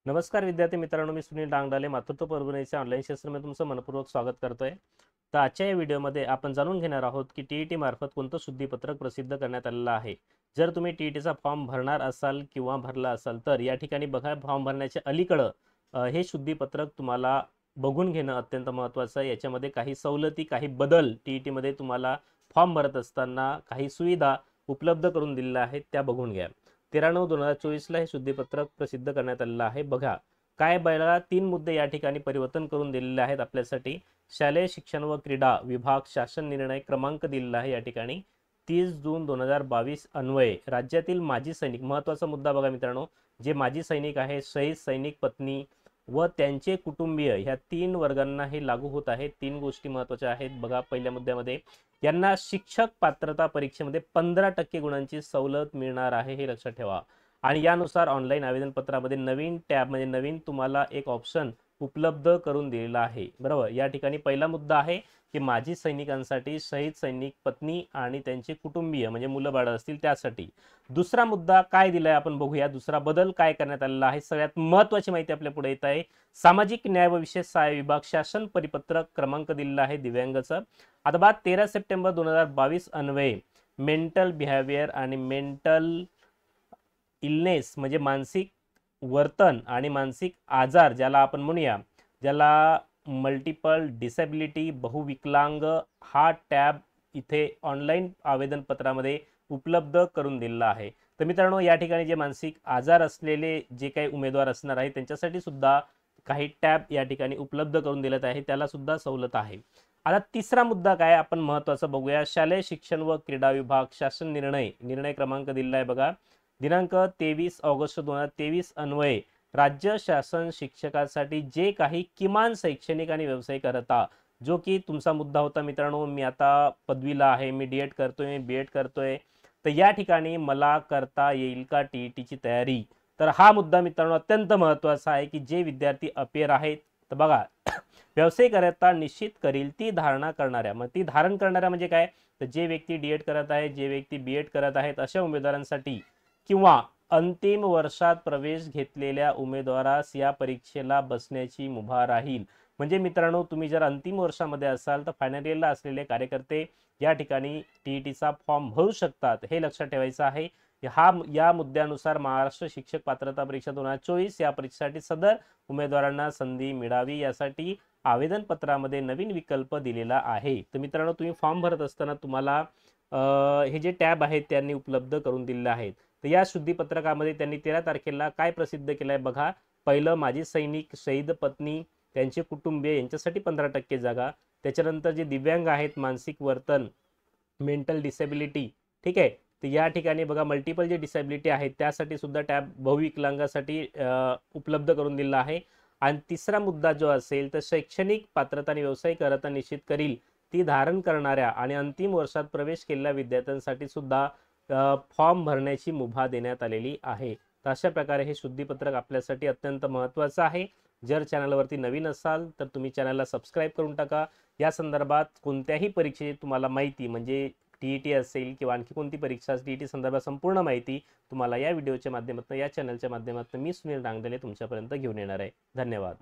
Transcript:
नमस्कार विद्यार्थी मित्रांनो, मी सुनील डांगडाले मातृत्व परभणीच्या ऑनलाईन सेशनमध्ये तुमचं मनपूर्वक स्वागत करतोय। तर आजच्या या व्हिडिओमध्ये आपण जाणून घेणार आहोत की टीईटी मार्फत कोणतं शुद्धीपत्रक प्रसिद्ध करण्यात आलेलं आहे। जर तुम्ही टीईटीचा फॉर्म भरणार असाल किंवा भरला असाल तर या ठिकाणी बघा, फॉर्म भरण्याच्या अलीकडं हे शुद्धीपत्रक तुम्हाला बघून घेणं अत्यंत महत्त्वाचं आहे। याच्यामध्ये काही सवलती, काही बदल टीईटीमध्ये तुम्हाला फॉर्म भरत असताना काही सुविधा उपलब्ध करून दिलेल्या आहेत, त्या बघून घ्या। 13/9/2024 ला हे शुद्धीपत्रक प्रसिद्ध करण्यात आलेलं आहे। बघा काय, बघा 3 मुद्दे या ठिकाणी परिवर्तन करून दिलेले आहेत आपल्यासाठी। शालेय शिक्षण व क्रीडा विभाग शासन निर्णय क्रमांक दिलेला आहे या ठिकाणी 30 जून 2022 अन्वये राज्यातील माजी सैनिक, महत्त्वाचा मुद्दा बघा मित्रांनो, जे माजी सैनिक आहे, शहीद सैनिक पत्नी व त्यांचे कुटुंबीय ह्या 3 वर्गांना हे लागू होत आहे। 3 गोष्टी महत्त्वाच्या आहेत बघा। पहिल्या मुद्द्यामध्ये यांना शिक्षक पात्रता परीक्षेमध्ये 15% गुणांची सवलत मिळणार आहे, हे लक्षात ठेवा। आणि यानुसार ऑनलाईन आवेदन पत्रामध्ये नवीन टॅब म्हणजे नवीन तुम्हाला एक ऑप्शन उपलब्ध करून दिलेला आहे, बरोबर। या ठिकाणी पहिला मुद्दा आहे की माजी सैनिकांसाठी, शहीद सैनिक पत्नी आणि त्यांचे कुटुंबीय म्हणजे मुलं बाळं असतील त्यासाठी। दुसरा मुद्दा काय दिलाय आपण बघूया, दुसरा बदल काय करण्यात आलेला आहे। सगळ्यात महत्त्वाची माहिती आपल्या पुढे येत आहे। सामाजिक न्याय व विशेष सहाय्य विभाग शासन परिपत्रक क्रमांक दिलेला आहे दिव्यांगाचा। आता बाद 13 सप्टेंबर 2022 अन्वये मेंटल बिहेवियर आणि मेंटल इलनेस म्हणजे मानसिक वर्तन आणि मानसिक आजार ज्याला आपण म्हणूया, ज्याला मल्टिपल डिसेबिलिटी बहुविकलांग, हा टॅब इथे ऑनलाईन आवेदन पत्रामध्ये उपलब्ध करून दिलेला आहे। तर मित्रांनो, या ठिकाणी जे मानसिक आजार असलेले जे काही उमेदवार असणार आहे त्यांच्यासाठी सुद्धा काही टॅब या ठिकाणी उपलब्ध करून दिलेत आहे, त्याला सुद्धा सवलत आहे। आता तिसरा मुद्दा काय आपण महत्त्वाचा बघूया। शालेय शिक्षण व क्रीडा विभाग शासन निर्णय क्रमांक दिलेला आहे बघा, दिनांक 23 ऑगस्ट 2023 अन्वये राज्य शासन शिक्षकासाठी जे काही किमान शैक्षणिक आणि व्यावसायिक अर्हता, जो की तुमचा मुद्दा होता मित्रांनो, मी आता पदवीला आहे, मी डीएड करतोय, बीएड करतोय, तर या ठिकाणी मला करता येईल का टीईटीची तयारी। तर हा मुद्दा मित्रांनो अत्यंत महत्त्वाचा आहे की जे विद्यार्थी अपेअर आहेत, तर बघा व्यावसायिक अर्हता निश्चित करील ती धारणा करणाऱ्या, मग ती धारण करणाऱ्या म्हणजे काय, तर जे व्यक्ती डीएड करत आहेत, जे व्यक्ती बीएड करत आहेत अशा उमेदवारांसाठी, किंवा अंतिम वर्षात प्रवेश घेतलेल्या उमेदवारास या परीक्षेला बसण्याची मुभा राहील। म्हणजे मित्रांनो, तुम्ही जर अंतिम वर्षामध्ये असाल तर फायनल इयरला असलेले कार्यकर्ते या ठिकाणी टीईटीचा फॉर्म भरू शकतात, हे लक्षात ठेवायचं आहे। या मुद्द्यानुसार महाराष्ट्र शिक्षक पात्रता परीक्षा 2024 या परीक्षेसाठी सदर उमेदवारांना संधी मिळावी यासाठी आवेदन पत्रामध्ये नवीन विकल्प दिलेला आहे। तर मित्रांनो, तुम्ही फॉर्म भरत असताना तुम्हाला हे जे टॅब आहेत त्यांनी उपलब्ध करून दिलेले आहेत। तर या शुद्धीपत्रकामध्ये त्यांनी 13 तारखेला काय प्रसिद्ध केलंय बघा। पहिलं, माजी सैनिक, शहीद पत्नी, त्यांचे कुटुंबीय यांच्यासाठी 15% जागा। त्याच्यानंतर जे दिव्यांग आहेत, मानसिक वर्तन, मेंटल डिसेबिलिटी, ठीक आहे, तर या ठिकाणी बघा मल्टिपल जे डिसेबिलिटी आहेत त्यासाठी सुद्धा टॅब बहुविकलांगासाठी उपलब्ध करून दिला आहे। आणि तिसरा मुद्दा जो असेल तर शैक्षणिक पात्रता आणि व्यावसायिक अर्हता निश्चित करील ती धारण करणाऱ्या आणि अंतिम वर्षात प्रवेश केलेल्या विद्यार्थ्यांसाठी सुद्धा फॉर्म भरण्याची मुभा देण्यात आलेली आहे। तर अशा प्रकारे हे शुद्धीपत्रक आपल्यासाठी अत्यंत महत्त्वाचं आहे। जर चॅनलवरती नवीन असाल तर तुम्ही चॅनलला सबस्क्राईब करून टाका। या संदर्भात कोणत्याही परीक्षेची तुम्हाला माहिती, म्हणजे टीईटी असेल किंवा आणखी कोणती परीक्षा, टीईटी संदर्भात संपूर्ण माहिती तुम्हाला या व्हिडिओच्या माध्यमातून, या चॅनलच्या माध्यमातून मी सुनील डांगडले तुमच्यापर्यंत घेऊन येणार आहे। धन्यवाद।